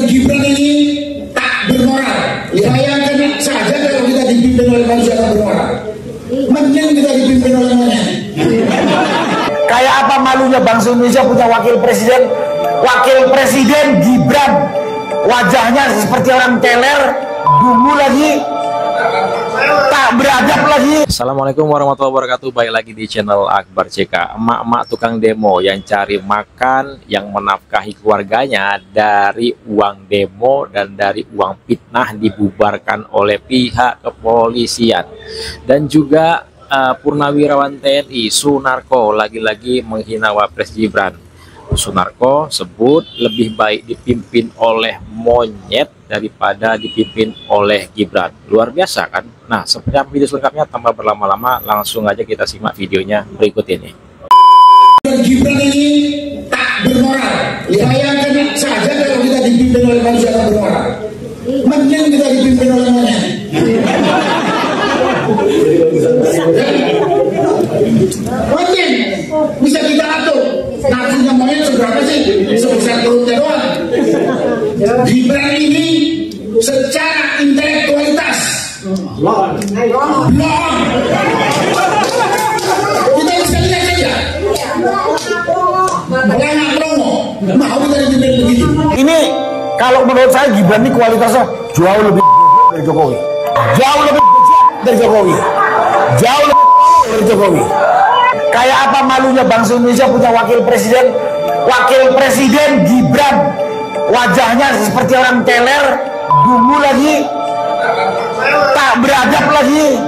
Gibran ini tak bermoral. Bayangkan saja kalau kita dipimpin oleh manusia tak bermoral. Mending kita dipimpin oleh monyet. Kayak apa malunya bangsa Indonesia punya wakil presiden Gibran, wajahnya seperti orang teler, dungu lagi, tak beradab lagi. Assalamualaikum warahmatullahi wabarakatuh. Baik lagi di channel Akbar CK. Emak-emak tukang demo yang cari makan, yang menafkahi keluarganya dari uang demo dan dari uang fitnah dibubarkan oleh pihak kepolisian. Dan juga Purnawirawan TNI Sunarko lagi-lagi menghina Wapres Gibran. Sunarko sebut lebih baik dipimpin oleh monyet daripada dipimpin oleh Gibran. Luar biasa kan? Nah, seperti apa video selengkapnya tanpa berlama-lama, langsung aja kita simak videonya berikut ini. Gibran ini tak bermoral. Bayangkan saja kalau kita dipimpin oleh manusia tak bermoral. Mending kita dipimpin oleh monyet. Mungkin bisa kita atur nafsunya monyet seberapa sih? Sebesar perutnya doang. Gibran ini secara intelektualitas blon. Kita bisa lihat saja. Banyak promo mau kita dipimpin begitu. Ini kalau menurut saya Gibran ini kualitasnya jauh lebih dari Jokowi, jauh lebih dari Jokowi, jauh lebih dari Jokowi. Kayak apa malunya bangsa Indonesia punya wakil presiden Gibran, wajahnya seperti orang teler, dungu lagi, tak beradab lagi.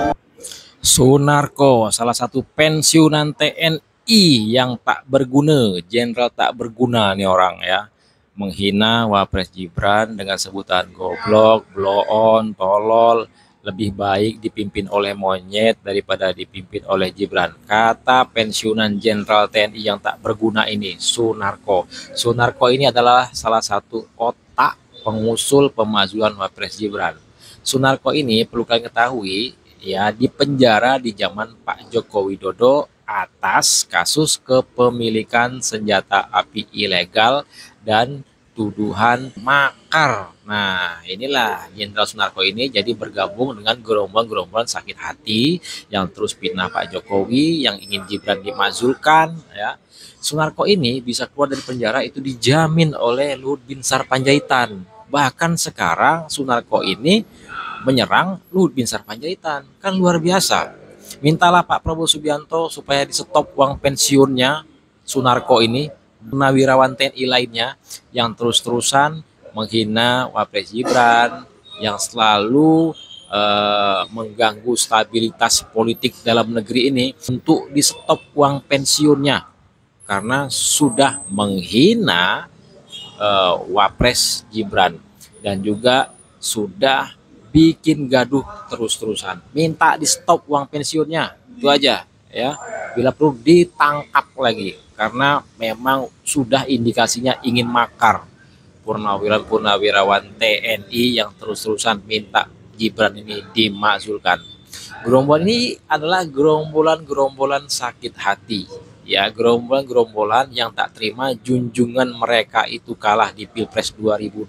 Sunarko, salah satu pensiunan TNI yang tak berguna, jenderal tak berguna nih orang ya, menghina Wapres Gibran dengan sebutan goblok, blow on, tolol. Lebih baik dipimpin oleh monyet daripada dipimpin oleh Gibran, kata pensiunan jenderal TNI yang tak berguna ini, Sunarko. Sunarko ini adalah salah satu otak pengusul pemajuan Wapres Gibran. Sunarko ini perlu kalian ketahui ya, dipenjara di zaman Pak Joko Widodo atas kasus kepemilikan senjata api ilegal dan tuduhan makar. Nah, inilah Jenderal Sunarko ini jadi bergabung dengan gerombol-gerombol sakit hati yang terus fitnah Pak Jokowi, yang ingin Gibran dimazulkan ya. Sunarko ini bisa keluar dari penjara itu dijamin oleh Luhut Binsar Panjaitan. Bahkan sekarang Sunarko ini menyerang Luhut Binsar Panjaitan. Kan luar biasa. Mintalah Pak Prabowo Subianto supaya di stop uang pensiunnya Sunarko ini, Purnawirawan TNI lainnya yang terus-terusan menghina Wapres Gibran, yang selalu mengganggu stabilitas politik dalam negeri ini, untuk di stop uang pensiunnya karena sudah menghina Wapres Gibran dan juga sudah bikin gaduh terus-terusan. Minta di stop uang pensiunnya, itu aja ya, bila perlu ditangkap lagi karena memang sudah indikasinya ingin makar. Purnawirawan TNI yang terus-terusan minta Gibran ini dimakzulkan. Gerombolan ini adalah gerombolan sakit hati ya, gerombolan yang tak terima junjungan mereka itu kalah di Pilpres 2024.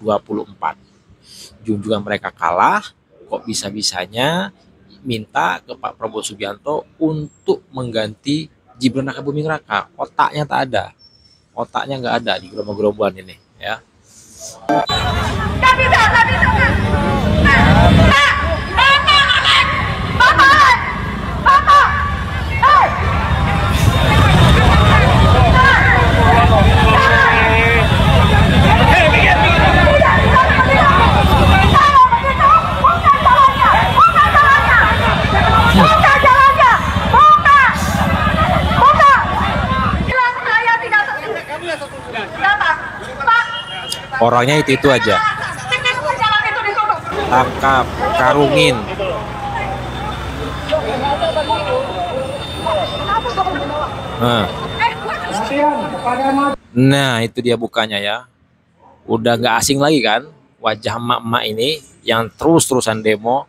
Junjungan mereka kalah, kok bisa-bisanya minta ke Pak Prabowo Subianto untuk mengganti Gibran Rakabuming Raka. Otaknya tak ada, otaknya nggak ada di gerombolan ini ya. Orangnya itu aja, tangkap, karungin. Nah itu dia bukannya ya, udah nggak asing lagi kan wajah emak-emak ini yang terus-terusan demo.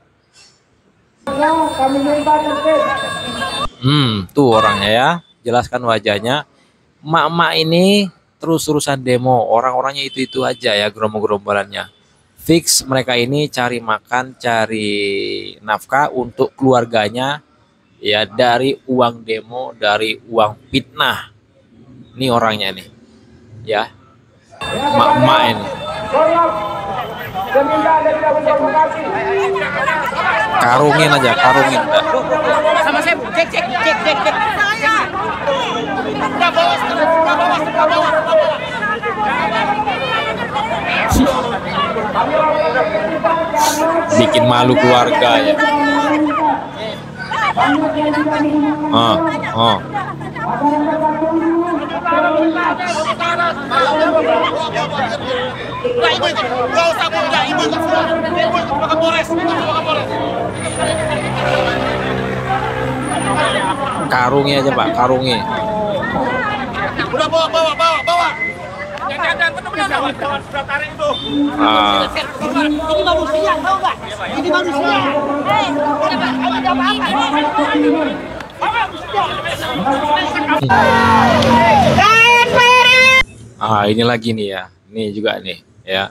Tuh orangnya ya, jelaskan wajahnya. Emak-emak ini terus-terusan demo, orang-orangnya itu-itu aja ya, gerombol-gerombolannya. Fix mereka ini cari makan, cari nafkah untuk keluarganya ya, dari uang demo, dari uang fitnah. Ini orangnya nih ya, emak-emak ini. Karungin aja, karungin. Sama saya, cek. Bikin malu keluarga ya. Karungnya aja Pak, karungnya. Udah bawa. Jangan benar-benar sudah tarik itu. Ini manusia, tahu nggak? Ini manusia. Ini lagi nih ya. Ini juga nih ya.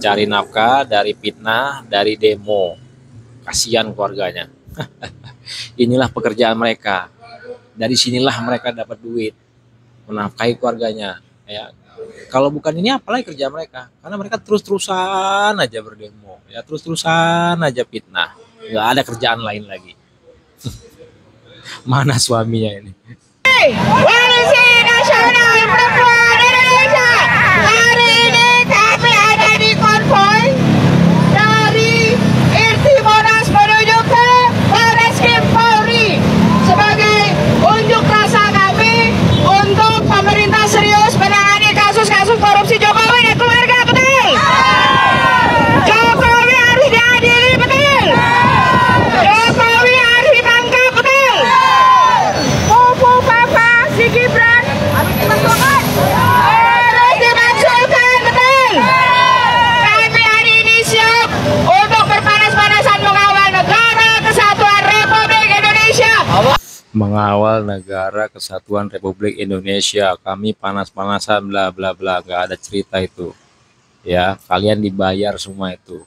Cari nafkah dari fitnah, dari demo. Kasihan keluarganya. Inilah pekerjaan mereka. Dari sinilah mereka dapat duit, menafkahi keluarganya ya. Kalau bukan ini apalagi kerja mereka, karena mereka terus-terusan aja berdemo ya, terus-terusan aja fitnah, nggak ada kerjaan lain lagi. Mana suaminya ini? Polisi Nasional Perempuan Indonesia, hari ini kami ada di konvoy dari Irti Monas menuju ke Barreskrim Polri sebagai unjuk rasa kami untuk pemerintah serius menangani kasus-kasus korupsi Jokowi dan keluarga, betul? Jokowi harus diadili, betul? Jokowi harus ditangkap, betul? Pupu Papa si Gibran harus dimasukkan, betul? Kami hari ini siap untuk berpanas-panasan mengawal negara kesatuan Republik Indonesia. Mengawal negara kesatuan Republik Indonesia. Kami panas-panasan bla bla bla, nggak ada cerita itu ya. Kalian dibayar semua itu.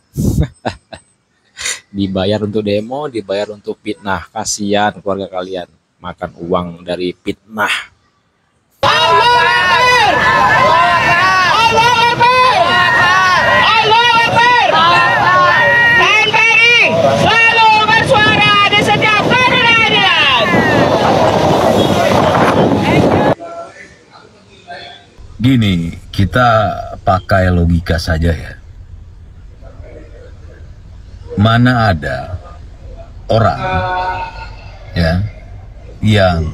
Dibayar untuk demo, dibayar untuk fitnah. Kasihan keluarga kalian makan uang dari fitnah. NKRI selalu bersuara di setiap keadilan. Gini, kita pakai logika saja ya. Mana ada orang ya yang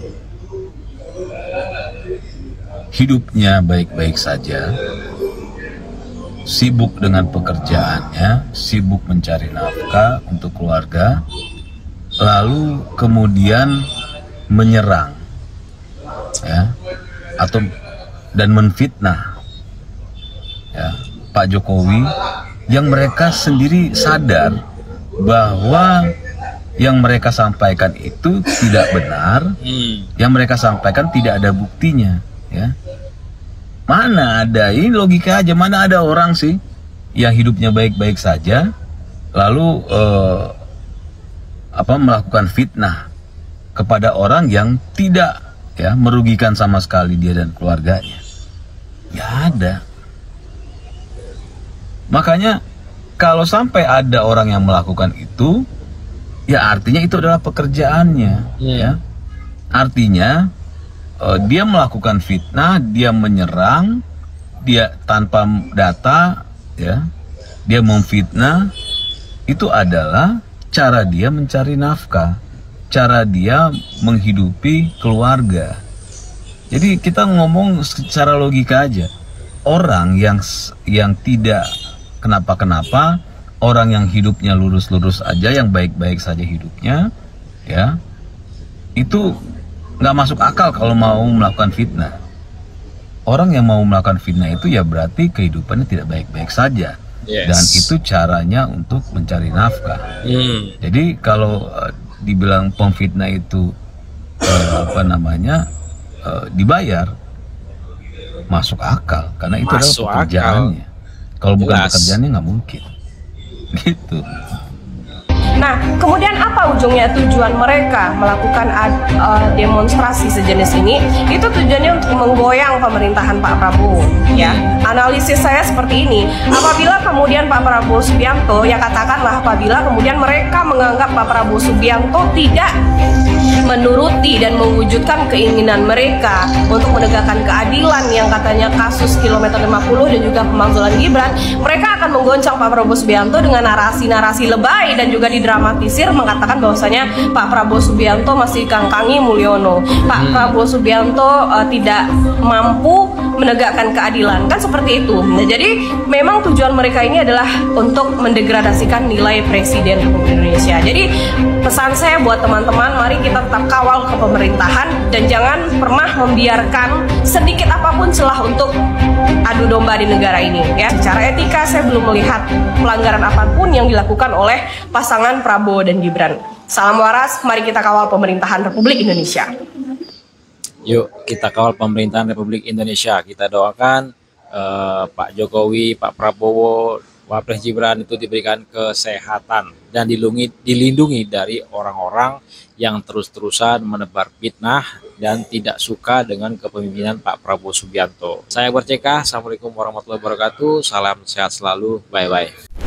hidupnya baik-baik saja, sibuk dengan pekerjaannya, sibuk mencari nafkah untuk keluarga, lalu kemudian menyerang ya, atau dan menfitnah ya Pak Jokowi, yang mereka sendiri sadar bahwa yang mereka sampaikan itu tidak benar, yang mereka sampaikan tidak ada buktinya ya. Mana ada, ini logika aja, mana ada orang sih yang hidupnya baik-baik saja lalu melakukan fitnah kepada orang yang tidak ya merugikan sama sekali dia dan keluarganya. Nggak ada. Makanya kalau sampai ada orang yang melakukan itu, ya artinya itu adalah pekerjaannya ya. Artinya dia melakukan fitnah, dia menyerang, dia tanpa data ya, dia memfitnah. Itu adalah cara dia mencari nafkah, cara dia menghidupi keluarga. Jadi kita ngomong secara logika aja. Orang yang tidak kenapa-kenapa, orang yang hidupnya lurus-lurus aja, yang baik-baik saja hidupnya, ya, itu nggak masuk akal kalau mau melakukan fitnah. Orang yang mau melakukan fitnah itu ya berarti kehidupannya tidak baik-baik saja. Yes. Dan itu caranya untuk mencari nafkah. Jadi kalau dibilang pemfitnah itu dibayar, masuk akal karena itu Masuk adalah pekerjaannya. Kalau bukan Jelas. pekerjaannya nggak mungkin. Gitu. Nah, kemudian apa ujungnya tujuan mereka melakukan demonstrasi sejenis ini? Itu tujuannya untuk menggoyang pemerintahan Pak Prabowo, ya. Analisis saya seperti ini. Apabila kemudian Pak Prabowo Subianto, ya katakanlah apabila kemudian mereka menganggap Pak Prabowo Subianto tidak menuruti dan mewujudkan keinginan mereka untuk menegakkan keadilan yang katanya kasus kilometer 50 dan juga pemakzulan Gibran, mereka akan menggoncang Pak Prabowo Subianto dengan narasi-narasi lebay dan juga didramatisir mengatakan bahwasanya Pak Prabowo Subianto masih kangkangi Mulyono, Pak Prabowo Subianto tidak mampu menegakkan keadilan, kan seperti itu. Nah, jadi memang tujuan mereka ini adalah untuk mendegradasikan nilai Presiden Republik Indonesia. Jadi pesan saya buat teman-teman, mari kita tetap kawal ke pemerintahan dan jangan pernah membiarkan sedikit apapun celah untuk adu domba di negara ini, ya. Secara etika saya belum melihat pelanggaran apapun yang dilakukan oleh pasangan Prabowo dan Gibran. Salam waras, mari kita kawal pemerintahan Republik Indonesia. Yuk kita kawal pemerintahan Republik Indonesia. Kita doakan Pak Jokowi, Pak Prabowo, Wapres Gibran itu diberikan kesehatan dan dilindungi dari orang-orang yang terus-terusan menebar fitnah dan tidak suka dengan kepemimpinan Pak Prabowo Subianto. Saya Akbar CK, Assalamualaikum warahmatullahi wabarakatuh. Salam sehat selalu. Bye-bye.